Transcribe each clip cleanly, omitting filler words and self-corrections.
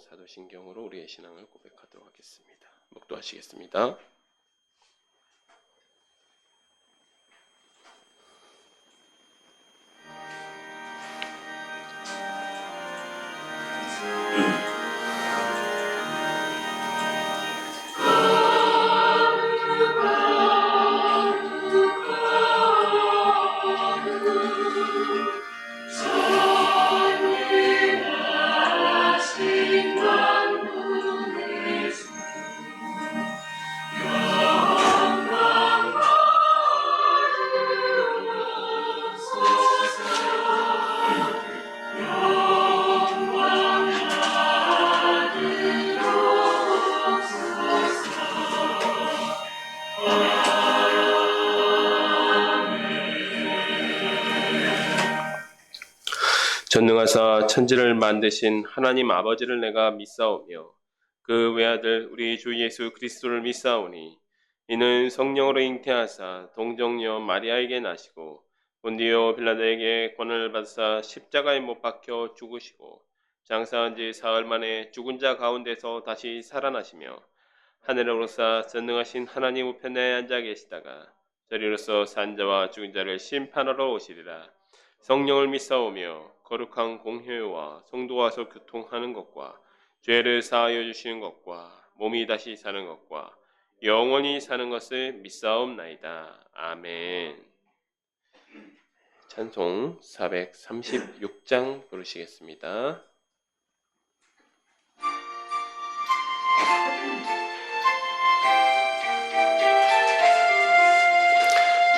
사도신경으로 우리의 신앙을 고백하도록 하겠습니다. 묵도하시겠습니다. 전능하사 천지를 만드신 하나님 아버지를 내가 믿사오며 그 외아들 우리 주 예수 그리스도를 믿사오니 이는 성령으로 잉태하사 동정녀 마리아에게 나시고 본디오 빌라도에게 권한을 받으사 십자가에 못 박혀 죽으시고 장사한 지 사흘 만에 죽은 자 가운데서 다시 살아나시며 하늘에 오르사 전능하신 하나님 우편에 앉아 계시다가 저리로서 산 자와 죽은 자를 심판하러 오시리라. 성령을 믿사오며 거룩한 공회와 성도와서 교통하는 것과 죄를 사하여 주시는 것과 몸이 다시 사는 것과 영원히 사는 것을 믿사옵나이다. 아멘. 찬송 436장 부르시겠습니다.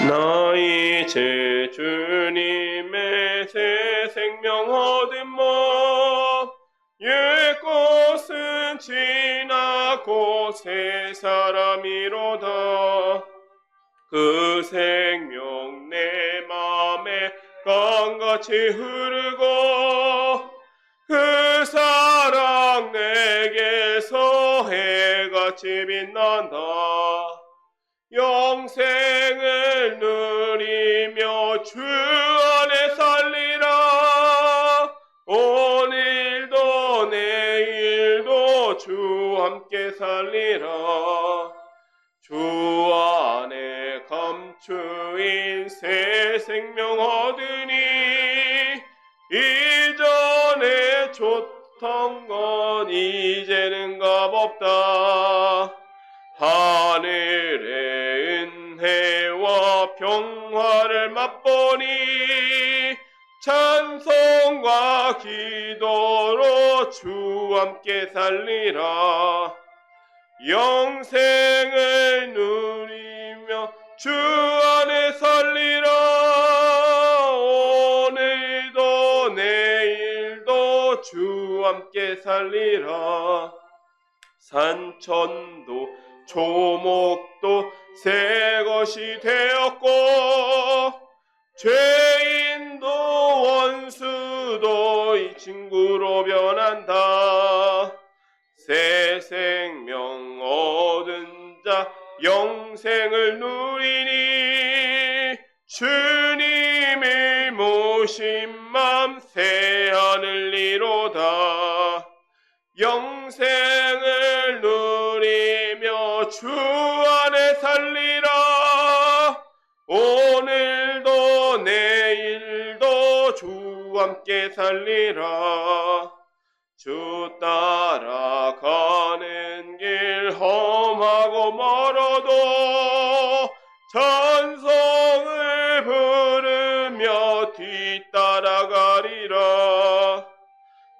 나의 제 주님의 새 생명 얻음어 옛 것은 지나고 새 사람이로다. 그 생명 내 맘에 강같이 흐르고 그 사랑 내게서 해같이 빛난다. 영생을 누리며 주 안에 살리라. 오늘도 내일도 주 함께 살리라. 주 안에 감추인 새 생명 얻으니 이전에 좋던 건 이제는 값없다. 하늘의 은혜와 평화를 맛보니 찬송과 기도로 주 함께 살리라. 영생을 누리며 주 안에 살리라. 오늘도 내일도 주 함께 살리라. 산천도 조목도 새 것이 되었고 죄인도 원수도 이 친구로 변한다. 새 생명 얻은 자 영생을 누리니 주님을 모신 맘 새 하늘 이로다. 영생을 누리며 주 안에 살리라. 오늘도 내일도 주 함께 살리라. 주 따라가는 길 험하고 멀어도 찬송을 부르며 뒤따라가리라.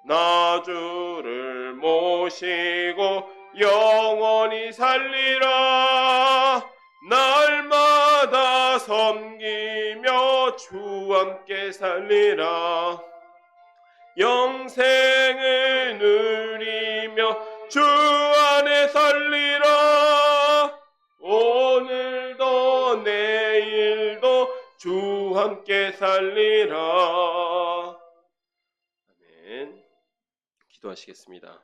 나 주를 모시고 영원히 살리라. 날마다 섬기며 주 함께 살리라. 영생을 누리며 주 안에 살리라. 오늘도 내일도 주 함께 살리라. 아멘. 기도하시겠습니다.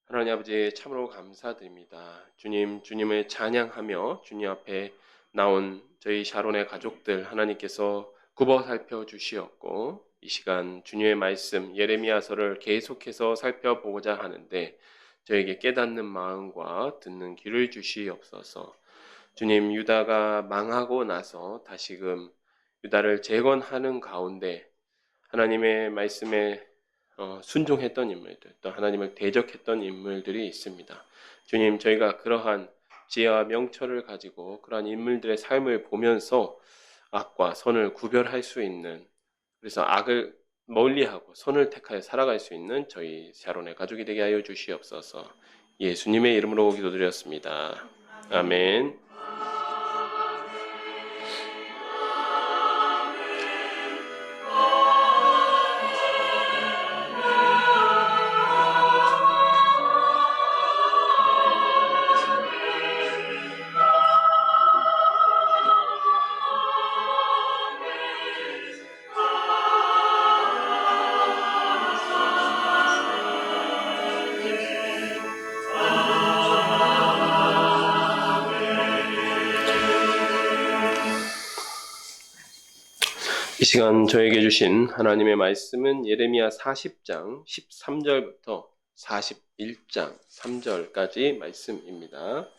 하나님 아버지 참으로 감사드립니다. 주님을 찬양하며 주님 앞에 나온 저희 샤론의 가족들 하나님께서 굽어 살펴 주시었고 이 시간 주님의 말씀 예레미야서를 계속해서 살펴보고자 하는데 저에게 깨닫는 마음과 듣는 귀를 주시옵소서. 주님, 유다가 망하고 나서 다시금 유다를 재건하는 가운데 하나님의 말씀에 순종했던 인물들, 또 하나님을 대적했던 인물들이 있습니다. 주님, 저희가 그러한 지혜와 명철을 가지고 그러한 인물들의 삶을 보면서 악과 선을 구별할 수 있는, 그래서 악을 멀리하고 선을 택하여 살아갈 수 있는 저희 샤론의 가족이 되게 하여 주시옵소서. 예수님의 이름으로 기도드렸습니다. 아멘. 이 시간 저에게 주신 하나님의 말씀은 예레미야 40장 13절부터 41장 3절까지 말씀입니다.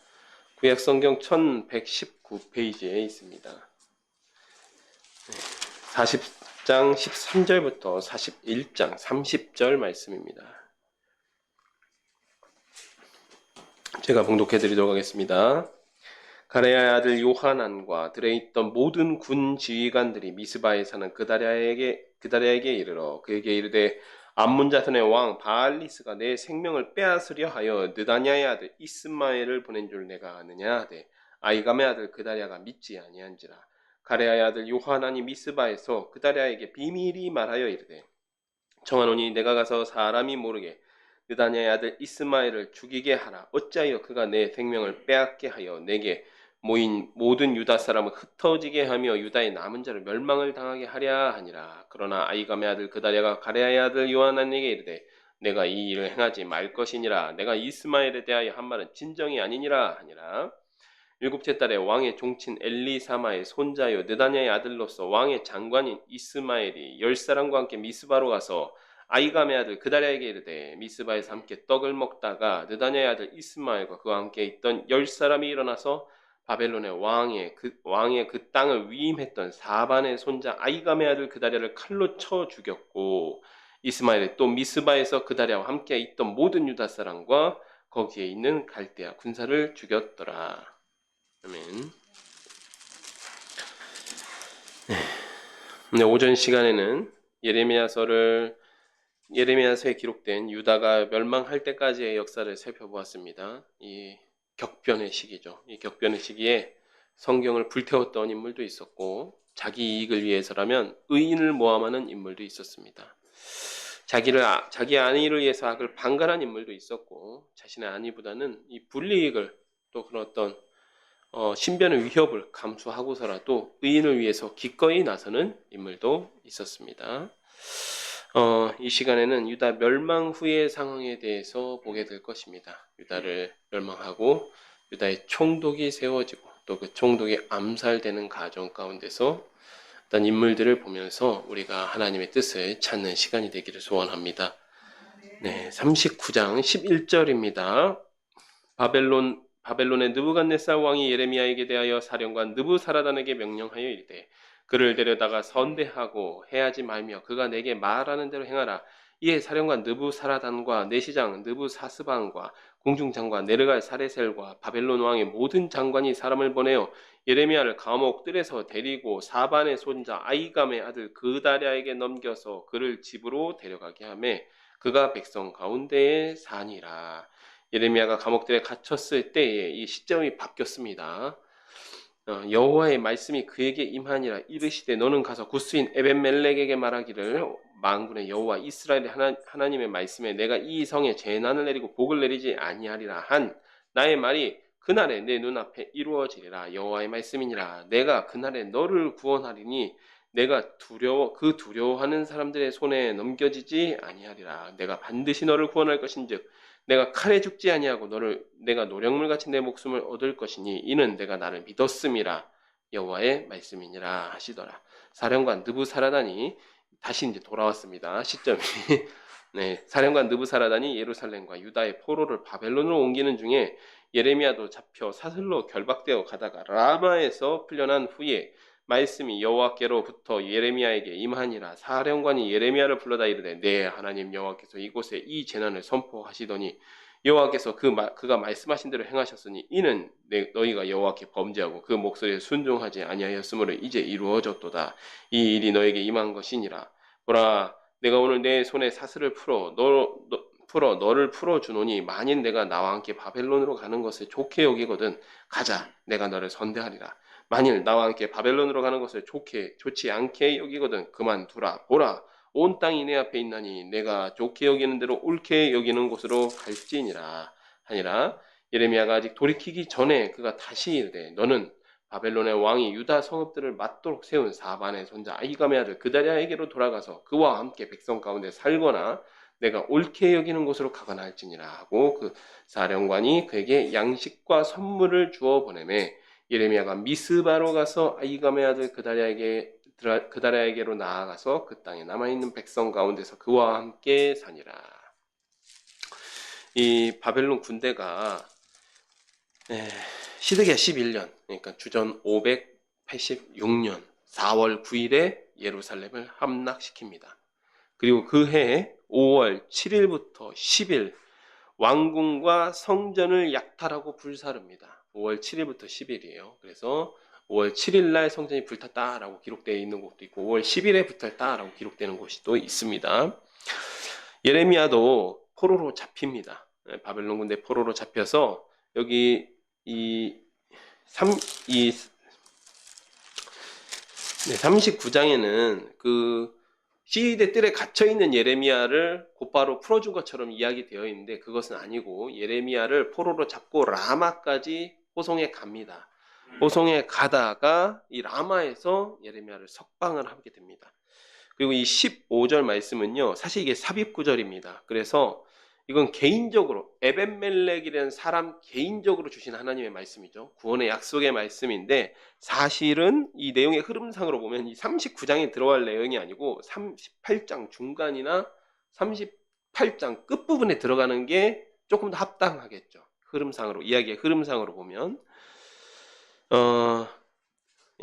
구약 성경 1119페이지에 있습니다. 40장 13절부터 41장 30절 말씀입니다. 제가 봉독해 드리도록 하겠습니다. 가레야의 아들 요하난과 들에 있던 모든 군 지휘관들이 미스바에 사는 그다랴에게 이르러 그에게 이르되 암몬 자손의 왕 바알리스가 내 생명을 빼앗으려 하여 느다냐의 아들 이스마엘을 보낸 줄 내가 아느냐 하되 아이감의 아들 그다랴가 믿지 아니한지라. 가레야의 아들 요하난이 미스바에서 그다랴에게 비밀이 말하여 이르되 청하노니 내가 가서 사람이 모르게 느다냐의 아들 이스마엘을 죽이게 하라. 어찌하여 그가 내 생명을 빼앗게 하여 내게 모인 모든 유다 사람을 흩어지게 하며 유다의 남은 자를 멸망을 당하게 하랴 하니라. 그러나 아이감의 아들 그다랴가 가레야의 아들 요하난에게 이르되 내가 이 일을 행하지 말 것이니라. 내가 이스마엘에 대하여 한 말은 진정이 아니니라 하니라. 일곱째 달에 왕의 종친 엘리사마의 손자요 느다냐의 아들로서 왕의 장관인 이스마엘이 10사람과 함께 미스바로 가서 아이감의 아들 그다랴에게 이르되 미스바에서 함께 떡을 먹다가 느다냐의 아들 이스마엘과 그와 함께 있던 10사람이 일어나서 바벨론의 왕의 그 땅을 위임했던 사반의 손자 아이감의 아들 그다랴를 칼로 쳐 죽였고 이스마엘이 또 미스바에서 그다랴와 함께 있던 모든 유다 사람과 거기에 있는 갈대아 군사를 죽였더라. 아멘. 네, 오전 시간에는 예레미야서에 기록된 유다가 멸망할 때까지의 역사를 살펴보았습니다. 이 격변의 시기죠. 이 격변의 시기에 성경을 불태웠던 인물도 있었고 자기 이익을 위해서라면 의인을 모함하는 인물도 있었습니다. 자기 안위를 위해서 악을 방관한 인물도 있었고 자신의 안위보다는 이 불이익을 또 그런 어떤 신변의 위협을 감수하고서라도 의인을 위해서 기꺼이 나서는 인물도 있었습니다. 이 시간에는 유다 멸망 후의 상황에 대해서 보게 될 것입니다. 유다를 멸망하고 유다의 총독이 세워지고 또 그 총독이 암살되는 과정 가운데서 어떤 인물들을 보면서 우리가 하나님의 뜻을 찾는 시간이 되기를 소원합니다. 네, 39장 11절입니다. 바벨론의 느부갓네살 왕이 예레미야에게 대하여 사령관 느부사라단에게 명령하여 이르되 그를 데려다가 선대하고 해하지 말며 그가 내게 말하는 대로 행하라. 이에 사령관 느부사라단과 내시장 느부사스반과 공중장관 네르갈 사레셀과 바벨론 왕의 모든 장관이 사람을 보내어 예레미야를 감옥 뜰에서 데리고 사반의 손자 아이감의 아들 그다랴에게 넘겨서 그를 집으로 데려가게 하매 그가 백성 가운데에 사니라. 예레미야가 감옥들에 갇혔을 때에 이 시점이 바뀌었습니다. 여호와의 말씀이 그에게 임하니라. 이르시되 너는 가서 구스인 에벤멜렉에게 말하기를 만군의 여호와 이스라엘의 하나님의 말씀에 내가 이 성에 재난을 내리고 복을 내리지 아니하리라 한 나의 말이 그날에 내 눈앞에 이루어지리라. 여호와의 말씀이니라. 내가 그날에 너를 구원하리니 내가 두려워하는 사람들의 손에 넘겨지지 아니하리라. 내가 반드시 너를 구원할 것인즉 내가 칼에 죽지 아니하고 내가 노력물같이 내 목숨을 얻을 것이니 이는 내가 나를 믿었음이라. 여호와의 말씀이니라 하시더라. 사령관 느부사라단이 다시 이제 돌아왔습니다. 시점이. 네, 사령관 느부사라단이 예루살렘과 유다의 포로를 바벨론으로 옮기는 중에 예레미야도 잡혀 사슬로 결박되어 가다가 라마에서 풀려난 후에 말씀이 여호와께로부터 예레미야에게 임하니라. 사령관이 예레미야를 불러다 이르되 네 하나님 여호와께서 이곳에 이 재난을 선포하시더니 여호와께서 그가 말씀하신 대로 행하셨으니 이는 너희가 여호와께 범죄하고 그 목소리에 순종하지 아니하였으므로 이제 이루어졌도다. 이 일이 너에게 임한 것이니라. 보라, 내가 오늘 내 손에 사슬을 풀어 너를 풀어주노니 만일 내가 나와 함께 바벨론으로 가는 것을 좋게 여기거든 가자, 내가 너를 선대하리라. 만일 나와 함께 바벨론으로 가는 것을 좋지 않게 여기거든 그만두라. 보라, 온 땅이 내 앞에 있나니 내가 좋게 여기는 대로 옳게 여기는 곳으로 갈지니라 하니라. 예레미야가 아직 돌이키기 전에 그가 다시 이르되 너는 바벨론의 왕이 유다 성읍들을 맞도록 세운 사반의 손자 아히감의 아들 그다랴에게로 돌아가서 그와 함께 백성 가운데 살거나 내가 옳게 여기는 곳으로 가거나 할지니라 하고 그 사령관이 그에게 양식과 선물을 주어 보내매 예레미야가 미스바로 가서 아히감의 아들 그다랴에게로 나아가서 그 땅에 남아있는 백성 가운데서 그와 함께 사니라. 이 바벨론 군대가 시드기야 11년, 그러니까 주전 586년 4월 9일에 예루살렘을 함락시킵니다. 그리고 그 해 5월 7일부터 10일 왕궁과 성전을 약탈하고 불사릅니다. 5월 7일부터 10일이에요. 그래서 5월 7일 날 성전이 불탔다라고 기록되어 있는 곳도 있고 5월 10일에 불탔다라고 기록되는 곳이 또 있습니다. 예레미야도 포로로 잡힙니다. 바벨론 군대 포로로 잡혀서 여기 이 39장에는 그 시위대 뜰에 갇혀있는 예레미야를 곧바로 풀어준 것처럼 이야기되어 있는데 그것은 아니고 예레미야를 포로로 잡고 라마까지 호송에 갑니다. 호송에 가다가 이 라마에서 예레미야를 석방을 하게 됩니다. 그리고 이 15절 말씀은요, 사실 이게 삽입구절입니다. 그래서 이건 개인적으로 에벤멜렉이라는 사람 개인적으로 주신 하나님의 말씀이죠. 구원의 약속의 말씀인데 사실은 이 내용의 흐름상으로 보면 이 39장에 들어갈 내용이 아니고 38장 중간이나 38장 끝부분에 들어가는 게 조금 더 합당하겠죠. 흐름상으로, 이야기의 흐름상으로 보면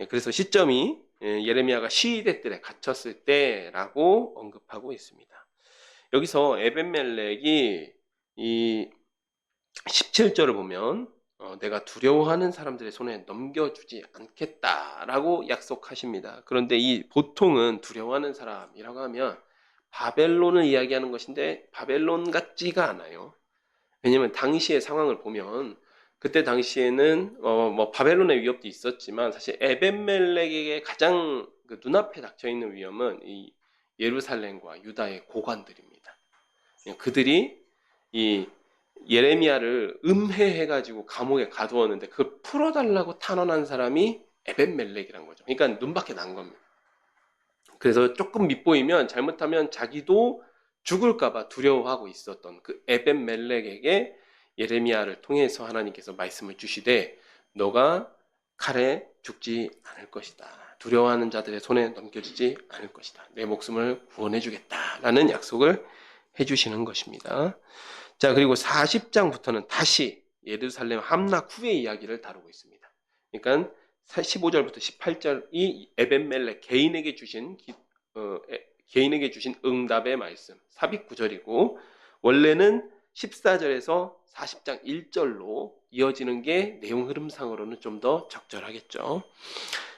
그래서 시점이 예레미야가 시위대 뜰에 갇혔을 때라고 언급하고 있습니다. 여기서 에벤멜렉이 이 17절을 보면 내가 두려워하는 사람들의 손에 넘겨주지 않겠다라고 약속하십니다. 그런데 이 보통은 두려워하는 사람이라고 하면 바벨론을 이야기하는 것인데 바벨론 같지가 않아요. 왜냐하면 당시의 상황을 보면 그때 당시에는 뭐 바벨론의 위협도 있었지만 사실 에벤멜렉에게 가장 그 눈앞에 닥쳐 있는 위험은 이 예루살렘과 유다의 고관들입니다. 그들이 이 예레미야를 음해해가지고 감옥에 가두었는데 그걸 풀어달라고 탄원한 사람이 에벤멜렉이란 거죠. 그러니까 눈밖에 난 겁니다. 그래서 조금 밉보이면 잘못하면 자기도 죽을까봐 두려워하고 있었던 그 에벤멜렉에게 예레미야를 통해서 하나님께서 말씀을 주시되 너가 칼에 죽지 않을 것이다. 두려워하는 자들의 손에 넘겨지지 않을 것이다. 내 목숨을 구원해 주겠다라는 약속을 해주시는 것입니다. 자, 그리고 40장부터는 다시 예루살렘 함락 후의 이야기를 다루고 있습니다. 그러니까 15절부터 18절이 에벤멜렉 개인에게 주신 응답의 말씀, 삽입 구절이고 원래는 14절에서 40장 1절로 이어지는 게 내용 흐름상으로는 좀 더 적절하겠죠.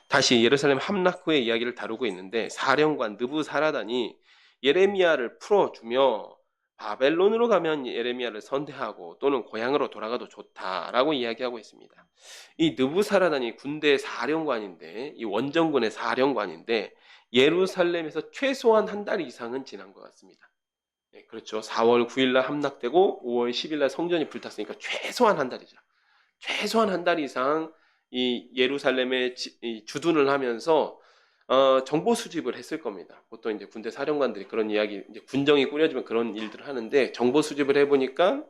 다시 예루살렘 함락 후의 이야기를 다루고 있는데 사령관 느부사라단이 예레미야를 풀어주며 바벨론으로 가면 예레미야를 선대하고 또는 고향으로 돌아가도 좋다라고 이야기하고 있습니다. 이 느부사라단이 군대 사령관인데 이 원정군의 사령관인데 예루살렘에서 최소한 한 달 이상은 지난 것 같습니다. 네, 그렇죠. 4월 9일날 함락되고 5월 10일날 성전이 불탔으니까 최소한 한 달이죠. 최소한 한 달 이상 이 예루살렘에 주둔을 하면서 정보 수집을 했을 겁니다. 보통 이제 군대 사령관들이 그런 이야기, 이제 군정이 꾸려지면 그런 일들을 하는데 정보 수집을 해보니까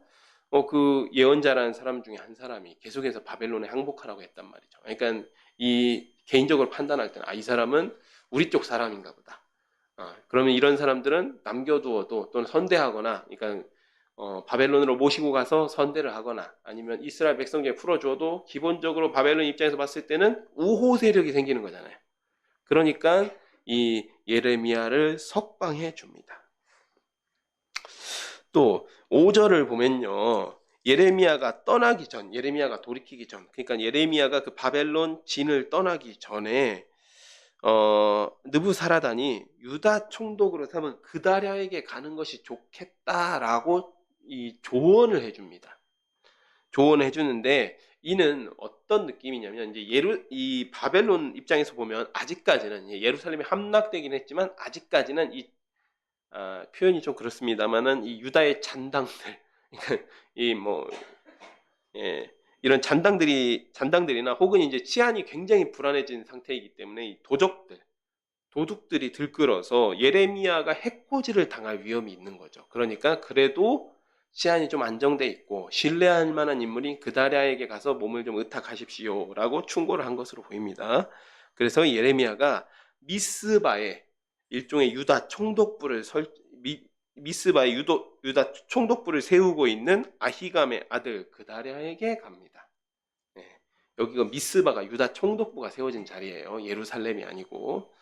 그 예언자라는 사람 중에 한 사람이 계속해서 바벨론에 항복하라고 했단 말이죠. 그러니까 이 개인적으로 판단할 때는 이 사람은 우리 쪽 사람인가 보다. 그러면 이런 사람들은 남겨두어도 또는 선대하거나, 그러니까 바벨론으로 모시고 가서 선대를 하거나 아니면 이스라엘 백성 중에 풀어주어도 기본적으로 바벨론 입장에서 봤을 때는 우호 세력이 생기는 거잖아요. 그러니까 이 예레미야를 석방해 줍니다. 또 5절을 보면요. 예레미야가 떠나기 전, 예레미야가 돌이키기 전, 그러니까 예레미야가 그 바벨론 진을 떠나기 전에 느부사라단이 유다 총독으로 삼은 그다랴에게 가는 것이 좋겠다라고 이 조언을 해줍니다. 조언을 해주는데 이는 어떤 느낌이냐면 이제 이 바벨론 입장에서 보면 아직까지는 예루살렘이 함락되긴 했지만 아직까지는 이 표현이 좀 그렇습니다만은 이 유다의 잔당들, 그러니까 이런 잔당들이나 혹은 이제 치안이 굉장히 불안해진 상태이기 때문에 이 도둑들이 들끓어서 예레미야가 해코지를 당할 위험이 있는 거죠. 그러니까 그래도 치안이 좀 안정돼 있고 신뢰할 만한 인물인 그다랴에게 가서 몸을 좀 의탁하십시오라고 충고를 한 것으로 보입니다. 그래서 예레미야가 미스바에 일종의 유다 총독부를 미스바에 유다 총독부를 세우고 있는 아히감의 아들 그다랴에게 갑니다. 여기가 미스바가 유다 총독부가 세워진 자리예요. 예루살렘이 아니고.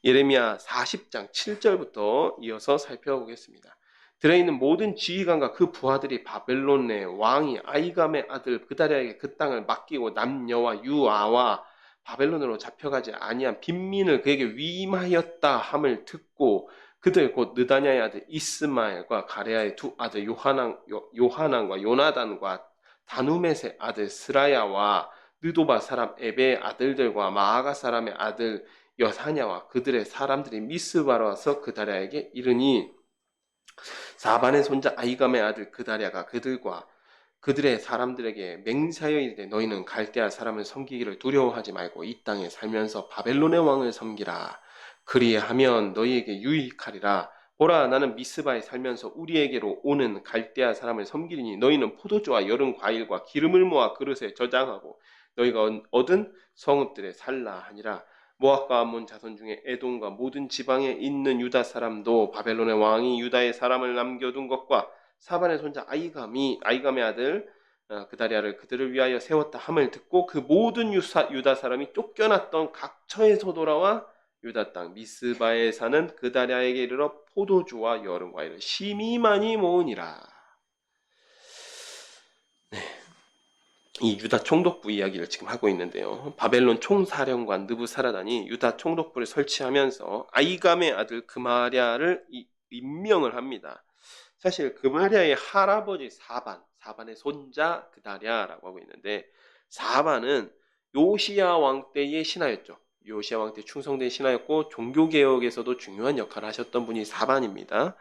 예레미야 40장 7절부터 이어서 살펴보겠습니다. 들어있는 모든 지휘관과 그 부하들이 바벨론의 왕이 아히감의 아들 그다랴에게 그 땅을 맡기고 남녀와 유아와 바벨론으로 잡혀가지 아니한 빈민을 그에게 위임하였다 함을 듣고 그들 곧 느다냐의 아들 이스마엘과 가레아의 두 아들 요하난과 요나단과 다누멧의 아들 스라야와 느도바 사람 에베의 아들들과 마아가 사람의 아들 여사냐와 그들의 사람들이 미스바로 와서 그다랴에게 이르니 사반의 손자 아히감의 아들 그다랴가 그들과 그들의 사람들에게 맹세하여 이르되 너희는 갈대아 사람을 섬기기를 두려워하지 말고 이 땅에 살면서 바벨론의 왕을 섬기라. 그리하면 너희에게 유익하리라. 보라 나는 미스바에 살면서 우리에게로 오는 갈대아 사람을 섬기리니 너희는 포도주와 여름 과일과 기름을 모아 그릇에 저장하고 너희가 얻은 성읍들에 살라 하니라. 모압과 암몬 자손 중에 에돔과 모든 지방에 있는 유다 사람도 바벨론의 왕이 유다의 사람을 남겨둔 것과 사반의 손자 아히감의 아들 그다랴를 그들을 위하여 세웠다 함을 듣고 그 모든 유다 사람이 쫓겨났던 각처에서 돌아와 유다 땅 미스바에 사는 그다랴에게 이르러 포도주와 여름 과일을 심히 많이 모으니라. 이 유다 총독부 이야기를 지금 하고 있는데요. 바벨론 총사령관 느부사라단이 유다 총독부를 설치하면서 아히감의 아들 그마랴를 임명을 합니다. 사실 그마랴의 할아버지 사반의 손자 그다랴라고 하고 있는데 사반은 요시야 왕 때의 신하였죠. 요시야 왕 때 충성된 신하였고 종교개혁에서도 중요한 역할을 하셨던 분이 사반입니다.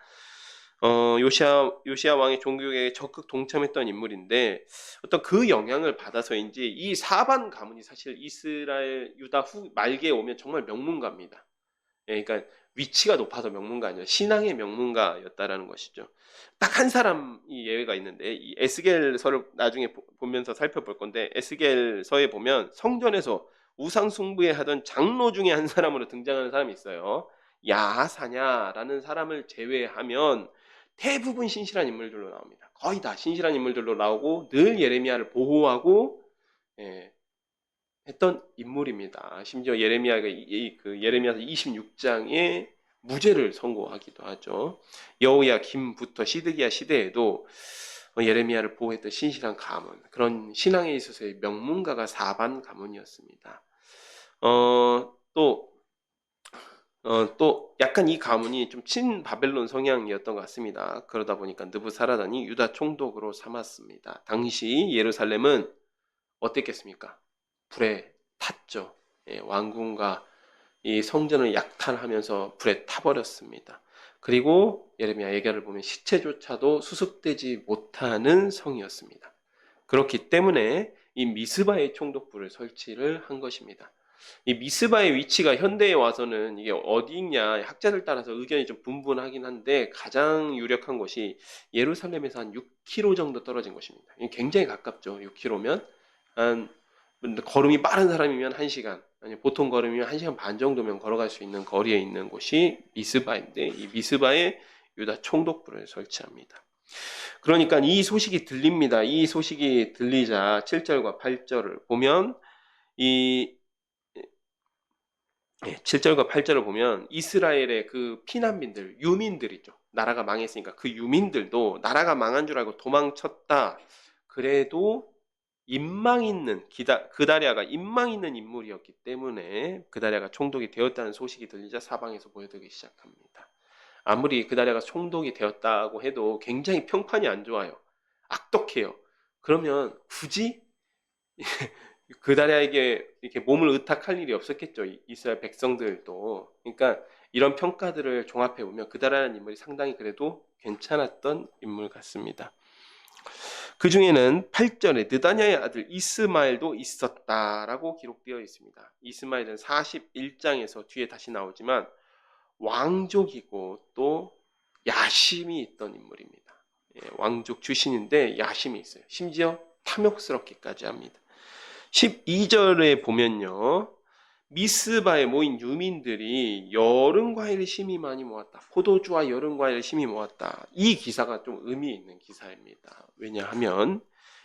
요시야 왕의 종교개혁에 적극 동참했던 인물인데 어떤 그 영향을 받아서인지 이 사반 가문이 사실 이스라엘 유다 말기에 오면 정말 명문가입니다. 그러니까 위치가 높아서 명문가 아니라 신앙의 명문가였다라는 것이죠. 딱 한 사람이 예외가 있는데 이 에스겔서를 나중에 보면서 살펴볼 건데 에스겔서에 보면 성전에서 우상 숭배에 하던 장로 중에 한 사람으로 등장하는 사람이 있어요. 야하사냐라는 사람을 제외하면 대부분 신실한 인물들로 나옵니다. 거의 다 신실한 인물들로 나오고 늘 예레미야를 보호하고 했던 인물입니다. 심지어 예레미야가 예레미야서 26장에 무죄를 선고하기도 하죠. 여호야김부터 시드기야 시대에도 예레미야를 보호했던 신실한 가문, 그런 신앙에 있어서의 명문가가 사반 가문이었습니다. 또 약간 이 가문이 좀 친바벨론 성향이었던 것 같습니다. 그러다 보니까 느부사라단이 유다 총독으로 삼았습니다. 당시 예루살렘은 어땠겠습니까? 불에 탔죠. 왕궁과 이 성전을 약탈하면서 불에 타버렸습니다. 그리고 예레미야 예결을 보면 시체조차도 수습되지 못하는 성이었습니다. 그렇기 때문에 이 미스바의 총독부를 설치를 한 것입니다. 이 미스바의 위치가 현대에 와서는 이게 어디 있냐 학자들 따라서 의견이 좀 분분하긴 한데 가장 유력한 곳이 예루살렘에서 한 6km 정도 떨어진 곳입니다. 굉장히 가깝죠. 6km면 한 걸음이 빠른 사람이면 1시간, 아니 보통 걸음이면 1시간 반 정도면 걸어갈 수 있는 거리에 있는 곳이 미스바인데, 이 미스바에 유다 총독부를 설치합니다. 그러니까 이 소식이 들립니다. 이 소식이 들리자 7절과 8절을 보면 이 7절과 8절을 보면 이스라엘의 그 피난민들, 유민들이죠. 나라가 망했으니까 그 유민들도 나라가 망한 줄 알고 도망쳤다. 그래도 그다리아가 인망 있는 인물이었기 때문에 그다리아가 총독이 되었다는 소식이 들리자 사방에서 모여들기 시작합니다. 아무리 그다리아가 총독이 되었다고 해도 굉장히 평판이 안 좋아요. 악독해요. 그러면 굳이 그다리아에게 이렇게 몸을 의탁할 일이 없었겠죠. 이스라엘 백성들도. 그러니까 이런 평가들을 종합해 보면 그다리아라는 인물이 상당히 그래도 괜찮았던 인물 같습니다. 그 중에는 8절에 느다냐의 아들 이스마엘도 있었다라고 기록되어 있습니다. 이스마엘은 41장에서 뒤에 다시 나오지만 왕족이고 또 야심이 있던 인물입니다. 왕족 출신인데 야심이 있어요. 심지어 탐욕스럽기까지 합니다. 12절에 보면요. 미스바에 모인 유민들이 여름 과일을 심히 많이 모았다. 포도주와 여름 과일을 심히 모았다. 이 기사가 좀 의미 있는 기사입니다. 왜냐하면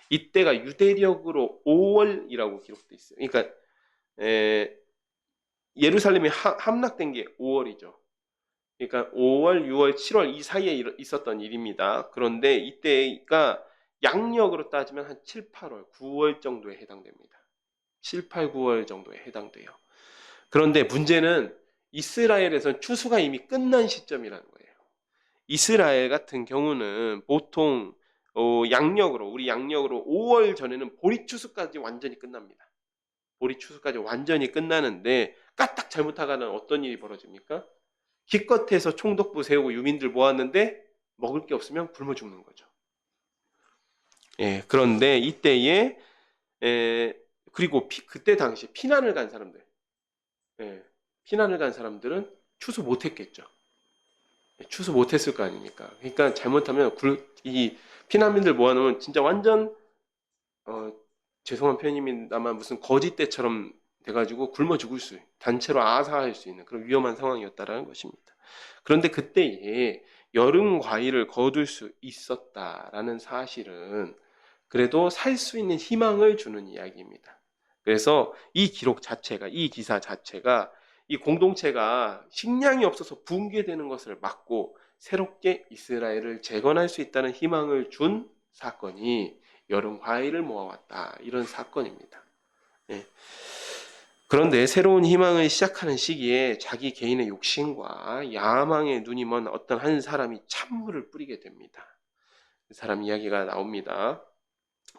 이때가 유대력으로 5월이라고 기록되어 있어요. 그러니까 예루살렘이 함락된 게 5월이죠. 그러니까 5월, 6월, 7월 이 사이에 있었던 일입니다. 그런데 이때가 양력으로 따지면 한 7, 8월, 9월 정도에 해당됩니다. 7, 8, 9월 정도에 해당돼요. 그런데 문제는 이스라엘에선 추수가 이미 끝난 시점이라는 거예요. 이스라엘 같은 경우는 보통 우리 양력으로 5월 전에는 보리 추수까지 완전히 끝납니다. 보리 추수까지 완전히 끝나는데 까딱 잘못하가는 어떤 일이 벌어집니까? 기껏해서 총독부 세우고 유민들 모았는데 먹을 게 없으면 굶어 죽는 거죠. 그런데 이때에 그리고 그때 당시 피난을 간 사람들, 피난을 간 사람들은 추수 못했겠죠. 추수 못했을 거 아닙니까? 그러니까 잘못하면 이 피난민들 모아놓으면 진짜 완전 죄송한 표현입니다만 무슨 거짓대처럼 돼가지고 굶어 죽을 단체로 아사할 수 있는 그런 위험한 상황이었다라는 것입니다. 그런데 그때에 여름 과일을 거둘 수 있었다라는 사실은 그래도 살 수 있는 희망을 주는 이야기입니다. 그래서 이 기사 자체가 이 공동체가 식량이 없어서 붕괴되는 것을 막고 새롭게 이스라엘을 재건할 수 있다는 희망을 준 사건이 여름 과일을 모아왔다. 이런 사건입니다. 그런데 새로운 희망을 시작하는 시기에 자기 개인의 욕심과 야망에 눈이 먼 어떤 한 사람이 찬물을 뿌리게 됩니다. 그 사람 이야기가 나옵니다.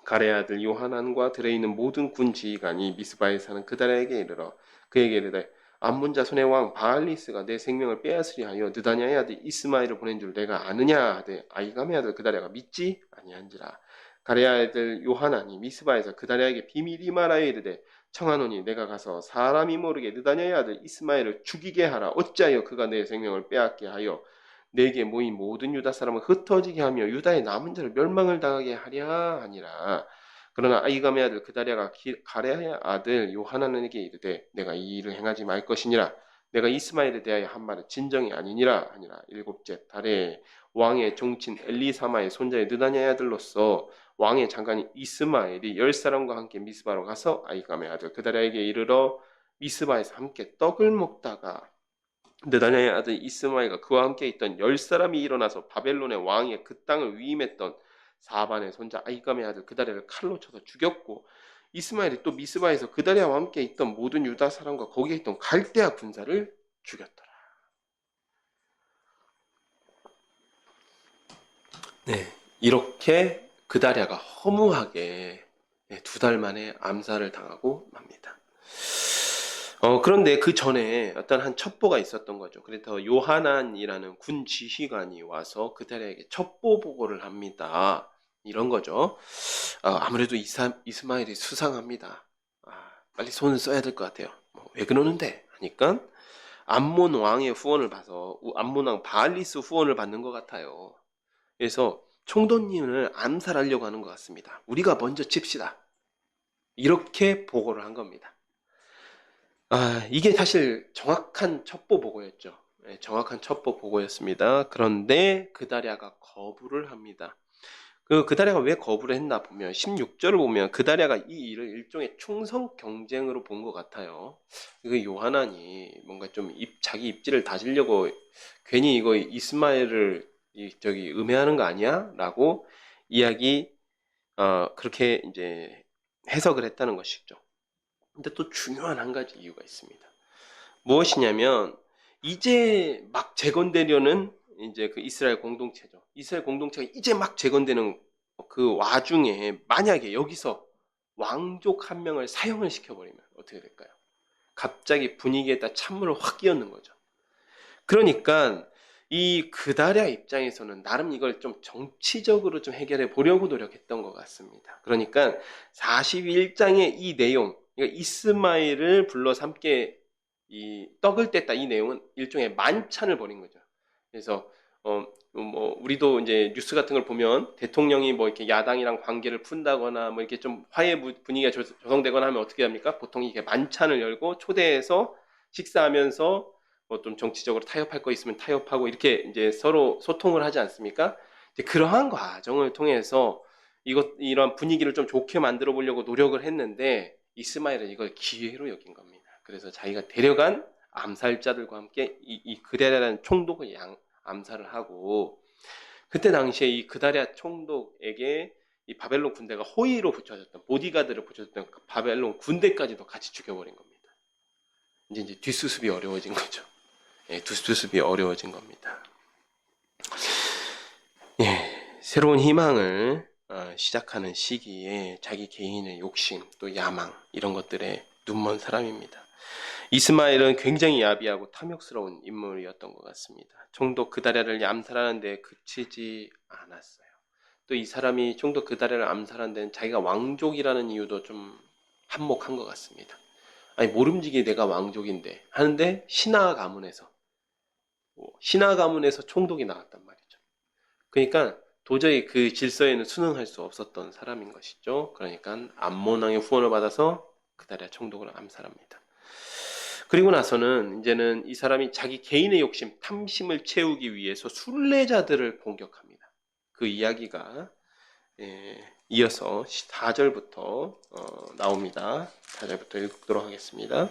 가레 아들 요하난과 들에 있는 모든 군 지휘관이 미스바에 사는 그다리아에게 이르러 그에게 이르되 암몬 자손의 왕 바알리스가 내 생명을 빼앗으리 하여 느다냐의 아들 이스마엘을 보낸 줄 내가 아느냐 하되 아이감의 아들 그다리아가 믿지 아니한지라. 가레 아들 요하난이 미스바에서 그다리아에게 비밀이 말하여 이르되 청하노니 내가 가서 사람이 모르게 느다냐의 아들 이스마엘을 죽이게 하라. 어찌하여 그가 내 생명을 빼앗게 하여 내게 모인 모든 유다 사람을 흩어지게 하며 유다의 남은 자를 멸망을 당하게 하랴 하니라. 그러나 아이감의 아들 그다리아가 가레아의 아들 요하나는에게 이르되 내가 이 일을 행하지 말 것이니라. 내가 이스마엘에 대하여 한 말은 진정이 아니니라 하니라. 일곱째 달에 왕의 종친 엘리사마의 손자의 느다냐의 아들로서 왕의 장관인 이스마엘이 10사람과 함께 미스바로 가서 아이감의 아들 그다리아에게 이르러 미스바에서 함께 떡을 먹다가 느다냐의 아들 이스마엘과 그와 함께 있던 10사람이 일어나서 바벨론의 왕의 그 땅을 위임했던 사반의 손자 아이감의 아들 그다리아를 칼로 쳐서 죽였고 이스마엘이 또 미스바에서 그다리아와 함께 있던 모든 유다 사람과 거기에 있던 갈대아 군사를 죽였더라. 이렇게 그다리아가 허무하게 2달 만에 암살을 당하고 맙니다. 그런데 그 전에 어떤 한 첩보가 있었던 거죠. 그래서 요하난이라는 군 지휘관이 와서 그다리아에게 첩보 보고를 합니다. 이런 거죠. 아무래도 이스마엘이 수상합니다. 빨리 손을 써야 될 것 같아요. 왜 그러는데? 하니까 암몬 왕의 후원을 봐서 암몬 왕 바알리스 후원을 받는 것 같아요. 그래서 총독님을 암살하려고 하는 것 같습니다. 우리가 먼저 칩시다. 이렇게 보고를 한 겁니다. 이게 사실 정확한 첩보 보고였죠. 예, 정확한 첩보 보고였습니다. 그런데 그다랴가 거부를 합니다. 그다랴가 왜 거부를 했나 보면 16절을 보면 그다랴가 이 일을 일종의 충성 경쟁으로 본 것 같아요. 요하난이 뭔가 좀 자기 입지를 다지려고 괜히 이거 이스마엘을 저기 음해하는 거 아니야? 라고 이야기 그렇게 이제 해석을 했다는 것이죠. 근데 또 중요한 한 가지 이유가 있습니다. 무엇이냐면 이제 막 재건되려는 이제 그 이스라엘 공동체죠. 이스라엘 공동체가 이제 막 재건되는 그 와중에 만약에 여기서 왕족 한 명을 사형을 시켜버리면 어떻게 될까요? 갑자기 분위기에다 찬물을 확 끼얹는 거죠. 그러니까 이 그다랴 입장에서는 나름 이걸 좀 정치적으로 좀 해결해 보려고 노력했던 것 같습니다. 그러니까 41장의 이 내용, 그러니까 이스마엘을 불러 삼게 이 떡을 뗐다 이 내용은 일종의 만찬을 벌인 거죠. 그래서 뭐 우리도 이제 뉴스 같은 걸 보면 대통령이 뭐 이렇게 야당이랑 관계를 푼다거나 뭐 이렇게 좀 화해 분위기가 조성되거나 하면 어떻게 합니까? 보통 이게 만찬을 열고 초대해서 식사하면서 뭐 좀 정치적으로 타협할 거 있으면 타협하고 이렇게 이제 서로 소통을 하지 않습니까? 이제 그러한 과정을 통해서 이런 분위기를 좀 좋게 만들어 보려고 노력을 했는데 이스마엘은 이걸 기회로 여긴 겁니다. 그래서 자기가 데려간 암살자들과 함께 이 그다랴라는 총독을 암살을 하고 그때 당시에 이 그다랴 총독에게 이 바벨론 군대가 호위로 붙여졌던 보디가드를 붙여줬던 그 바벨론 군대까지도 같이 죽여버린 겁니다. 이제 뒷수습이 어려워진 거죠. 예, 뒷수습이 어려워진 겁니다. 예, 새로운 희망을 시작하는 시기에 자기 개인의 욕심 또 야망 이런 것들에 눈먼 사람입니다. 이스마엘은 굉장히 야비하고 탐욕스러운 인물이었던 것 같습니다. 총독 그다랴를 암살하는 데 그치지 않았어요. 또 이 사람이 총독 그다랴를 암살한 데는 자기가 왕족이라는 이유도 좀 한몫한 것 같습니다. 아니 모름지기 내가 왕족인데 하는데 신하 가문에서 총독이 나왔단 말이죠. 그러니까 도저히 그 질서에는 순응할 수 없었던 사람인 것이죠. 그러니까 암몬 왕의 후원을 받아서 그다랴 총독을 암살합니다. 그리고 나서는 이제는 이 사람이 자기 개인의 욕심, 탐심을 채우기 위해서 순례자들을 공격합니다. 그 이야기가 이어서 4절부터 나옵니다. 4절부터 읽도록 하겠습니다.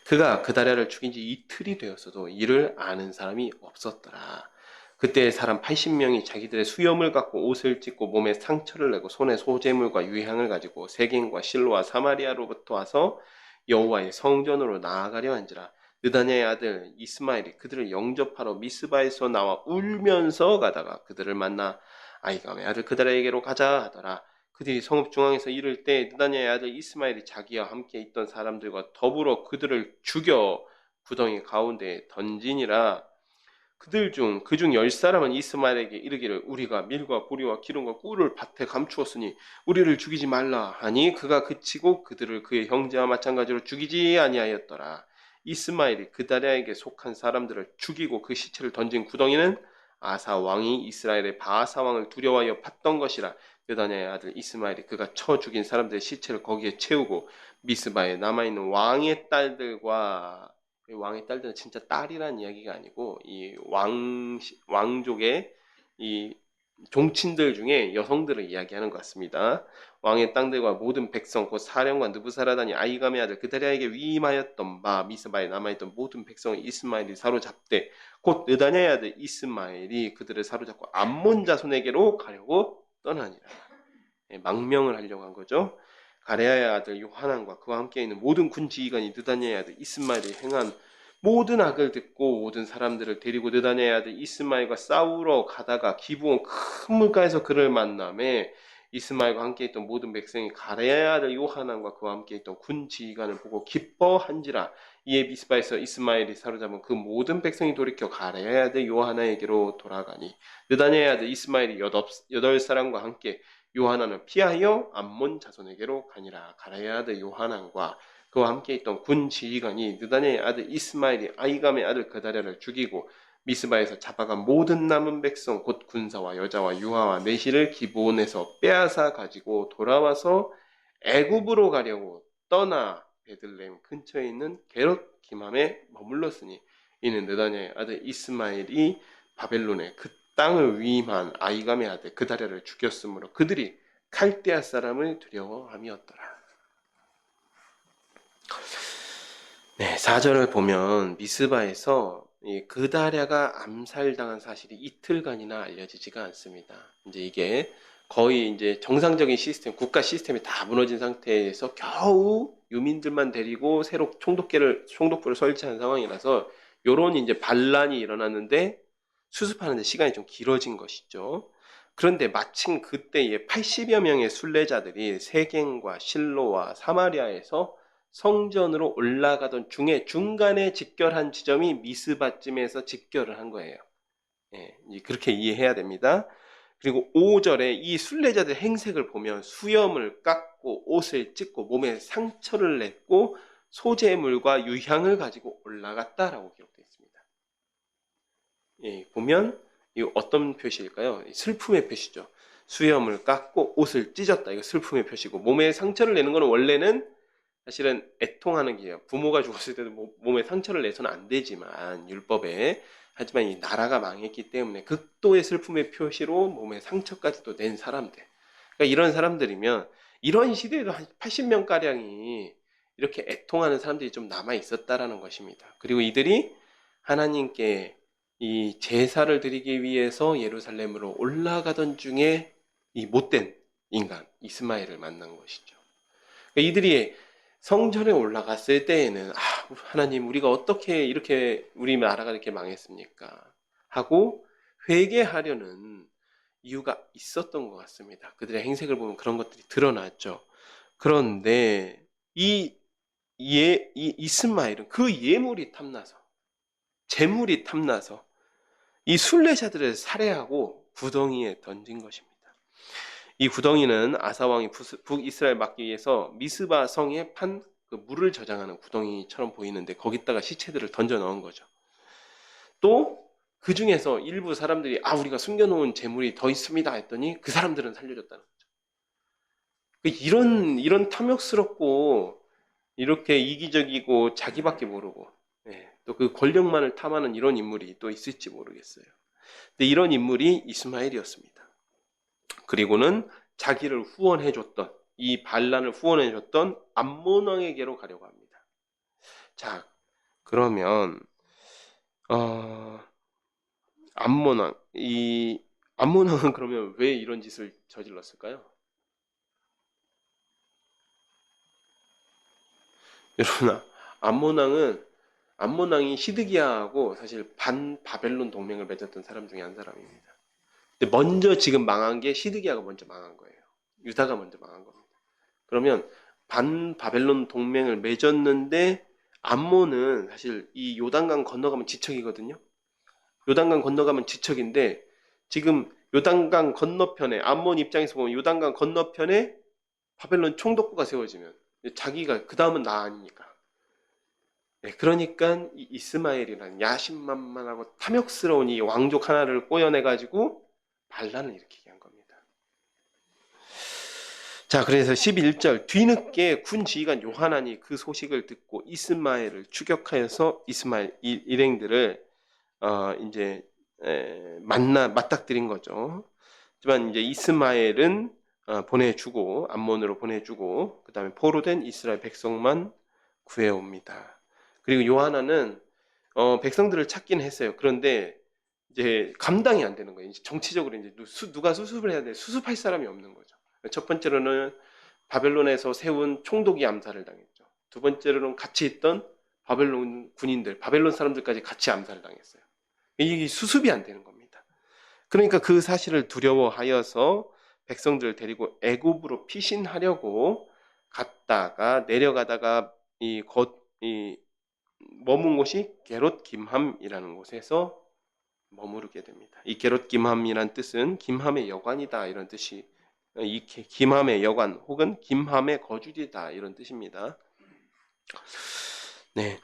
그가 그다랴를 죽인 지 이틀이 되었어도 이를 아는 사람이 없었더라. 그때 사람 80명이 자기들의 수염을 갖고 옷을 찢고 몸에 상처를 내고 손에 소재물과 유향을 가지고 세겜과 실로와 사마리아로부터 와서 여호와의 성전으로 나아가려 한지라. 느다냐의 아들 이스마엘이 그들을 영접하러 미스바에서 나와 울면서 가다가 그들을 만나 아이감의 아들 그다랴에게로 가자 하더라. 그들이 성읍 중앙에서 이를 때 느다냐의 아들 이스마엘이 자기와 함께 있던 사람들과 더불어 그들을 죽여 구덩이 가운데에 던지니라. 그중 10사람은 이스마엘에게 이르기를 우리가 밀과 보리와 기름과 꿀을 밭에 감추었으니 우리를 죽이지 말라 하니 그가 그치고 그들을 그의 형제와 마찬가지로 죽이지 아니하였더라. 이스마엘이 그다랴에게 속한 사람들을 죽이고 그 시체를 던진 구덩이는 아사 왕이 이스라엘의 바아사 왕을 두려워하여 팠던 것이라. 느다냐의 아들 이스마엘이 그가 쳐 죽인 사람들의 시체를 거기에 채우고 미스바에 남아있는 왕의 딸들과 왕의 딸들은 진짜 딸이란 이야기가 아니고 이 왕족의 이 종친들 중에 여성들을 이야기하는 것 같습니다. 왕의 땅들과 모든 백성 곧 사령관 느부사라단이 아이감의 아들 그다랴에게 위임하였던 바 미스바에 남아있던 모든 백성을 이스마엘이 사로잡되 곧 느다냐의 아들 이스마엘이 그들을 사로잡고 암몬 자손에게로 가려고 떠나니라. 망명을 하려고 한 거죠. 가레아의 아들 요하난과 그와 함께 있는 모든 군 지휘관이 느다냐의 아들 이스마엘이 행한 모든 악을 듣고 모든 사람들을 데리고 느다냐의 아들 이스마엘과 싸우러 가다가 기브온 큰 물가에서 그를 만남에 이스마엘과 함께 있던 모든 백성이 가레아의 아들 요하난과 그와 함께 있던 군 지휘관을 보고 기뻐한지라. 이에 미스바에서 이스마엘이 사로잡은 그 모든 백성이 돌이켜 가레아의 아들 요하나에게로 돌아가니 느다냐의 아들 이스마엘이 8사람과 함께 요하난을 피하여 암몬 자손에게로 가니라. 가레아의 아들 요하난과 그와 함께 있던 군 지휘관이 느다냐의 아들 이스마엘이 아이감의 아들 그다랴를 죽이고 미스바에서 잡아간 모든 남은 백성 곧 군사와 여자와 유아와 내시를 기브온에서 빼앗아 가지고 돌아와서 애굽으로 가려고 떠나 베들레헴 근처에 있는 게롯 기맘에 머물렀으니 이는 느다냐의 아들 이스마엘이 바벨론의 그 땅을 위임한 아이감의 아들 그다랴를 죽였으므로 그들이 칼데아 사람을 두려워함이었더라. 네, 4절을 보면 미스바에서 이 그다랴가 암살당한 사실이 이틀간이나 알려지지가 않습니다. 이제 이게 거의 이제 정상적인 시스템, 국가 시스템이 다 무너진 상태에서 겨우 유민들만 데리고 새로 총독부를 설치한 상황이라서 요런 이제 반란이 일어났는데 수습하는데 시간이 좀 길어진 것이죠. 그런데 마침 그때에 80여 명의 순례자들이 세겜과 실로와 사마리아에서 성전으로 올라가던 중에 중간에 집결한 지점이 미스바쯤에서 집결을 한 거예요. 예, 그렇게 이해해야 됩니다. 그리고 5절에 이 순례자들 행색을 보면 수염을 깎고 옷을 찢고 몸에 상처를 냈고 소재물과 유향을 가지고 올라갔다라고 기록되어 있습니다. 예, 보면 이 어떤 표시일까요? 슬픔의 표시죠. 수염을 깎고 옷을 찢었다. 이거 슬픔의 표시고 몸에 상처를 내는 것은 원래는 사실은 애통하는 게요. 부모가 죽었을 때도 몸에 상처를 내서는 안 되지만 율법에 하지만 이 나라가 망했기 때문에 극도의 슬픔의 표시로 몸에 상처까지도 낸 사람들. 그러니까 이런 사람들이면 이런 시대에도 한 80명 가량이 이렇게 애통하는 사람들이 좀 남아 있었다라는 것입니다. 그리고 이들이 하나님께 이 제사를 드리기 위해서 예루살렘으로 올라가던 중에 이 못된 인간 이스마엘을 만난 것이죠. 그러니까 이들이 성전에 올라갔을 때에는 하나님 우리가 어떻게 이렇게 우리 나라가 이렇게 망했습니까? 하고 회개하려는 이유가 있었던 것 같습니다. 그들의 행색을 보면 그런 것들이 드러났죠. 그런데 이 이스마엘은 그 예물이 탐나서 재물이 탐나서 이 순례자들을 살해하고 구덩이에 던진 것입니다. 이 구덩이는 아사왕이 북이스라엘 막기 위해서 미스바 성에 판 그 물을 저장하는 구덩이처럼 보이는데 거기다가 시체들을 던져 넣은 거죠. 또 그 중에서 일부 사람들이 우리가 숨겨놓은 재물이 더 있습니다 했더니 그 사람들은 살려줬다는 거죠. 이런 탐욕스럽고 이렇게 이기적이고 자기밖에 모르고 또 그 권력만을 탐하는 이런 인물이 또 있을지 모르겠어요. 근데 이런 인물이 이스마엘이었습니다. 그리고는 자기를 후원해줬던 이 반란을 후원해줬던 암몬 왕에게로 가려고 합니다. 자, 그러면 암몬 왕, 이 암몬 왕은 그러면 왜 이런 짓을 저질렀을까요? 여러분, 암몬 왕이 시드기야하고 사실 반 바벨론 동맹을 맺었던 사람 중에 한 사람입니다. 근데 먼저 지금 망한 게 시드기야가 먼저 망한 거예요. 유다가 먼저 망한 겁니다. 그러면 반 바벨론 동맹을 맺었는데 암몬은 사실 이 요단강 건너가면 지척이거든요. 요단강 건너가면 지척인데 지금 요단강 건너편에 암몬 입장에서 보면 요단강 건너편에 바벨론 총독부가 세워지면 자기가 그 다음은 나 아니니까. 네, 그러니까 이 이스마엘이라는 야심만만하고 탐욕스러운 이 왕족 하나를 꼬여내가지고 반란을 일으키게 한 겁니다. 자, 그래서 11절 뒤늦게 군 지휘관 요하난이 그 소식을 듣고 이스마엘을 추격하여서 이스마엘 일행들을 이제 맞닥뜨린 거죠. 하지만 이제 이스마엘은 보내주고 암몬으로 보내주고 그 다음에 포로된 이스라엘 백성만 구해옵니다. 그리고 요하나는 백성들을 찾긴 했어요. 그런데 이제 감당이 안 되는 거예요. 이제 정치적으로 이제 누가 수습을 해야 돼? 수습할 사람이 없는 거죠. 첫 번째로는 바벨론에서 세운 총독이 암살을 당했죠. 두 번째로는 같이 있던 바벨론 군인들, 바벨론 사람들까지 같이 암살을 당했어요. 이게 수습이 안 되는 겁니다. 그러니까 그 사실을 두려워하여서 백성들을 데리고 애굽으로 피신하려고 갔다가 내려가다가 이 머문 곳이 게롯 김함이라는 곳에서 머무르게 됩니다. 이 게롯 김함이란 뜻은 김함의 여관이다 이런 뜻이 이 김함의 여관 혹은 김함의 거주지다 이런 뜻입니다. 네.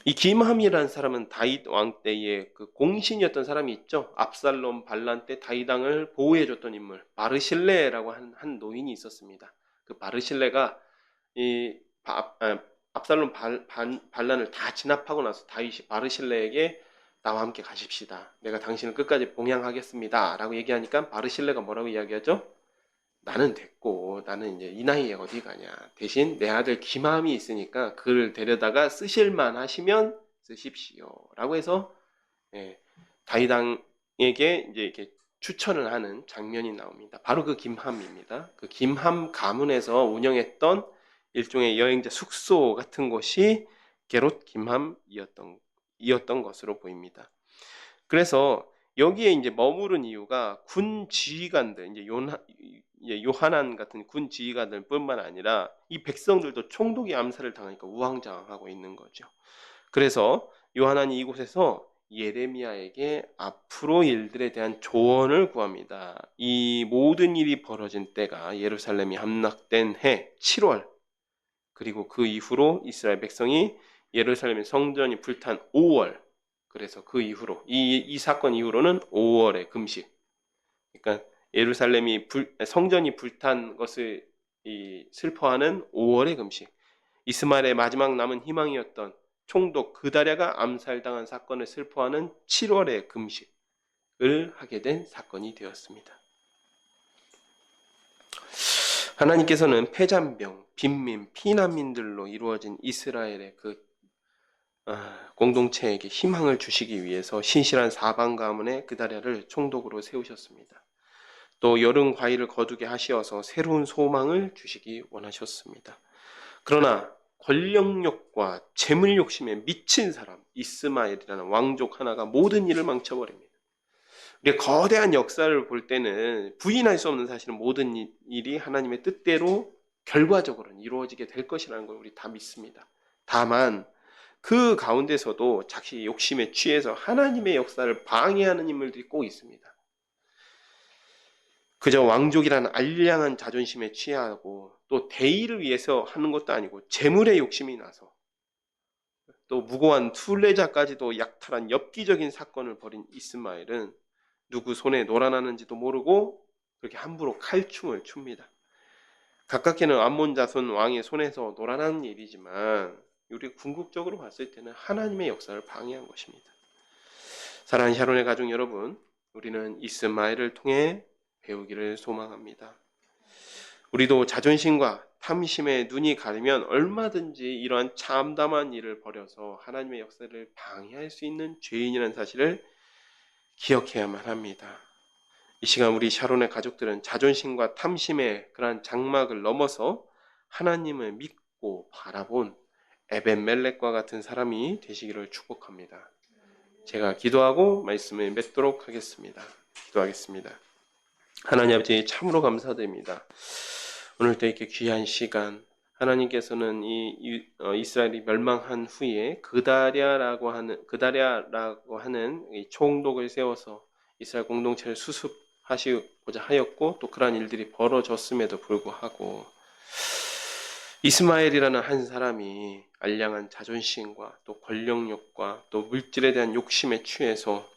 이 김함이라는 사람은 다윗 왕 때의 그 공신이었던 사람이 있죠. 압살롬 반란 때 다윗 왕을 보호해줬던 인물 바르실레라고 한 노인이 있었습니다. 그 바르실레가 압살롬 반란을 다 진압하고 나서 다윗이 바르실레에게 나와 함께 가십시다. 내가 당신을 끝까지 봉양하겠습니다. 라고 얘기하니까 바르실레가 뭐라고 이야기하죠? 나는 됐고, 나는 이제 이 나이에 어디 가냐. 대신 내 아들 기맘이 있으니까 그를 데려다가 쓰실만 하시면 쓰십시오. 라고 해서, 예, 다윗왕에게 이제 이렇게 추천을 하는 장면이 나옵니다. 바로 그 김함입니다. 그 김함 가문에서 운영했던 일종의 여행자 숙소 같은 곳이 게롯 김함이었던 것으로 보입니다. 그래서 여기에 이제 머무른 이유가 군 지휘관들, 이제 요하난 같은 군 지휘관들뿐만 아니라 이 백성들도 총독이 암살을 당하니까 우왕좌왕하고 있는 거죠. 그래서 요하난이 이곳에서 예레미야에게 앞으로 일들에 대한 조언을 구합니다. 이 모든 일이 벌어진 때가 예루살렘이 함락된 해 7월, 그리고 그 이후로 이스라엘 백성이 예루살렘의 성전이 불탄 5월, 그래서 그 이후로 이 사건 이후로는 5월의 금식. 그러니까 예루살렘이 성전이 불탄 것을 슬퍼하는 5월의 금식. 이스마엘의 마지막 남은 희망이었던 총독 그다랴가 암살당한 사건을 슬퍼하는 7월의 금식을 하게 된 사건이 되었습니다. 하나님께서는 패잔병, 빈민, 피난민들로 이루어진 이스라엘의 그 공동체에게 희망을 주시기 위해서 신실한 사방 가문의 그다랴를 총독으로 세우셨습니다. 또 여름 과일을 거두게 하시어서 새로운 소망을 주시기 원하셨습니다. 그러나 권력욕과 재물 욕심에 미친 사람 이스마엘이라는 왕족 하나가 모든 일을 망쳐버립니다. 우리가 거대한 역사를 볼 때는 부인할 수 없는 사실은 모든 일이 하나님의 뜻대로 결과적으로는 이루어지게 될 것이라는 걸 우리 다 믿습니다. 다만 그 가운데서도 자기 욕심에 취해서 하나님의 역사를 방해하는 인물들이 꼭 있습니다. 그저 왕족이라는 알량한 자존심에 취하고 또 대의를 위해서 하는 것도 아니고 재물의 욕심이 나서 또 무고한 순례자까지도 약탈한 엽기적인 사건을 벌인 이스마엘은 누구 손에 놀아나는지도 모르고 그렇게 함부로 칼춤을 춥니다. 가깝게는 암몬 자손 왕의 손에서 놀아나는 일이지만 우리 궁극적으로 봤을 때는 하나님의 역사를 방해한 것입니다. 사랑하는 샤론의 가족 여러분, 우리는 이스마엘을 통해 배우기를 소망합니다. 우리도 자존심과 탐심에 눈이 가리면 얼마든지 이러한 참담한 일을 벌여서 하나님의 역사를 방해할 수 있는 죄인이라는 사실을 기억해야만 합니다. 이 시간 우리 샤론의 가족들은 자존심과 탐심의 그러한 장막을 넘어서 하나님을 믿고 바라본 에벤멜렉과 같은 사람이 되시기를 축복합니다. 제가 기도하고 말씀을 맺도록 하겠습니다. 기도하겠습니다. 하나님 아버지 참으로 감사드립니다. 오늘도 이렇게 귀한 시간 하나님께서는 이스라엘이 멸망한 후에 그다랴라고 하는 이 총독을 세워서 이스라엘 공동체를 수습하시고자 하였고 또 그러한 일들이 벌어졌음에도 불구하고 이스마엘이라는 한 사람이 알량한 자존심과 또 권력욕과 또 물질에 대한 욕심에 취해서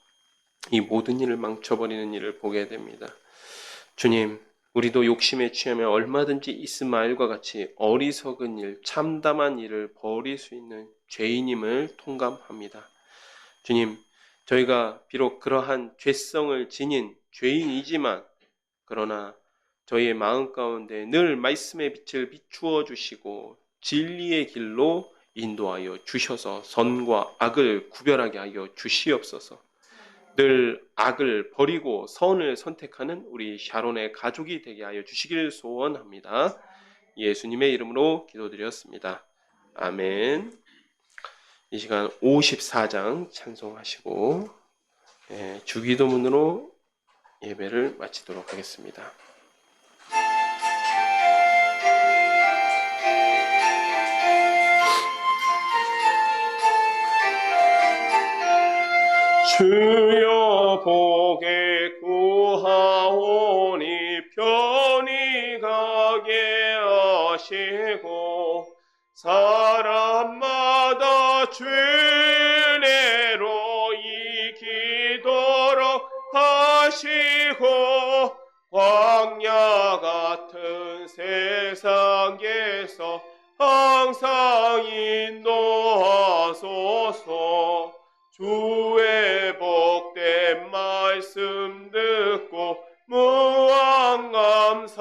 이 모든 일을 망쳐버리는 일을 보게 됩니다. 주님, 우리도 욕심에 취하면 얼마든지 이스마엘과 같이 어리석은 일, 참담한 일을 벌일 수 있는 죄인임을 통감합니다. 주님, 저희가 비록 그러한 죄성을 지닌 죄인이지만 그러나 저희의 마음 가운데 늘 말씀의 빛을 비추어 주시고 진리의 길로 인도하여 주셔서 선과 악을 구별하게 하여 주시옵소서. 늘 악을 버리고 선을 선택하는 우리 샤론의 가족이 되게 하여 주시기를 소원합니다. 예수님의 이름으로 기도드렸습니다. 아멘. 이 시간 54장 찬송하시고 주기도문으로 예배를 마치도록 하겠습니다. 주여 복에 구하오니 편히 가게 하시고 사람마다 죄내로 이기도록 하시고 광야 같은 새 세상에서 항상 인도하소서. 주의 복된 말씀 듣고 무한 감사합니다.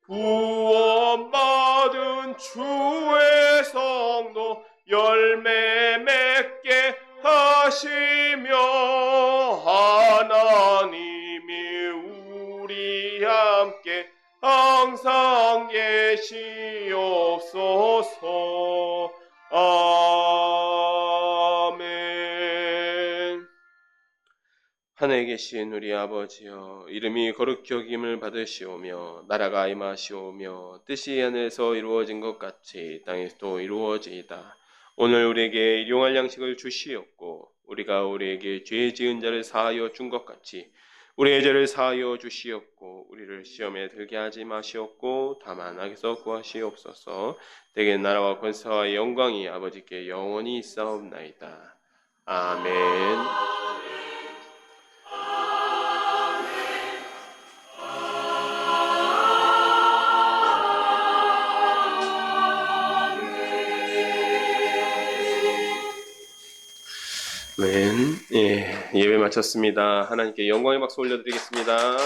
구원받은 주의 성도 열매 맺게 하시며 하나님이 우리 함께 항상 계시옵소서. 아멘. 하늘에 계신 우리 아버지여, 이름이 거룩히 여김을 받으시오며 나라가 임하시오며 뜻이 하늘에서 이루어진 것 같이 땅에서도 이루어지이다. 오늘 우리에게 일용할 양식을 주시옵고 우리가 우리에게 죄 지은 자를 사하여 준 것 같이 우리의 죄를 사하여 주시옵고 우리를 시험에 들게 하지 마시옵고 다만 악에서 구하시옵소서. 대개 나라와 권세와 영광이 아버지께 영원히 있사옵나이다. 아멘. 아멘. 예배 마쳤습니다. 하나님께 영광의 박수 올려드리겠습니다.